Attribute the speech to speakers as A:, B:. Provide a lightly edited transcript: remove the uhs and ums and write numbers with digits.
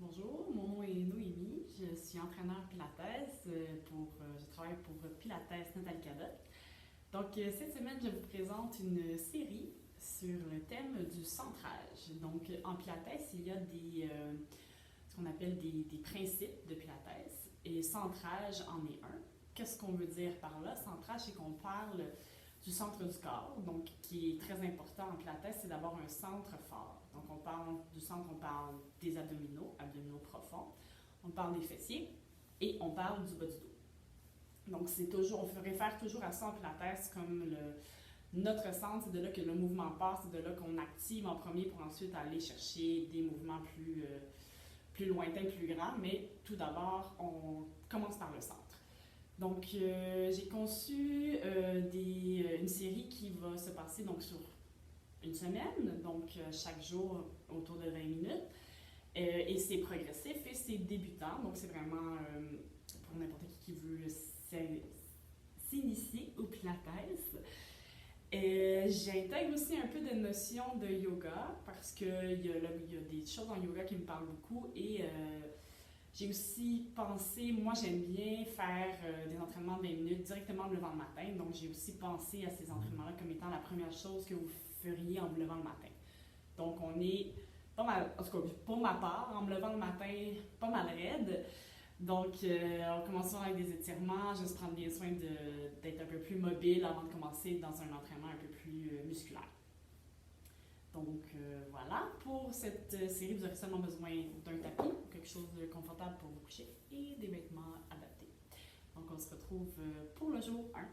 A: Bonjour, mon nom est Noémie, je suis entraîneur Pilates je travaille pour Pilates Nathalie Cabot. Donc cette semaine, je vous présente une série sur le thème du centrage. Donc en Pilates, il y a ce qu'on appelle des principes de Pilates et centrage en est un. Qu'est-ce qu'on veut dire par là? Centrage, c'est qu'on parle du centre du corps, donc qui est très important en Pilates, c'est d'avoir un centre fort. Donc on parle du centre, on parle des abdominaux profonds, on parle des fessiers et on parle du bas du dos. Donc c'est toujours, on réfère toujours à ça en Pilates comme notre centre, c'est de là que le mouvement part, c'est de là qu'on active en premier pour ensuite aller chercher des mouvements plus lointains, plus grands, mais tout d'abord, on commence par le centre. Donc, j'ai conçu une série qui va se passer donc, sur une semaine, donc chaque jour autour de 20 minutes. Et c'est progressif et c'est débutant, donc c'est vraiment pour n'importe qui veut s'initier au Pilates. J'intègre aussi un peu de notions de yoga parce qu'il y a des choses en yoga qui me parlent beaucoup et j'ai aussi pensé, moi j'aime bien faire des entraînements de 20 minutes directement en me levant le matin, donc j'ai aussi pensé à ces entraînements-là comme étant la première chose que vous feriez en vous levant le matin. Donc on est pas mal, en tout cas pour ma part, en me levant le matin, pas mal raide. Donc on commence avec des étirements, juste prendre bien soin d'être un peu plus mobile avant de commencer dans un entraînement un peu plus musculaire. Donc voilà, pour cette série, vous aurez seulement besoin d'un tapis, quelque chose de confortable pour vous coucher et des vêtements adaptés. Donc on se retrouve pour le jour 1.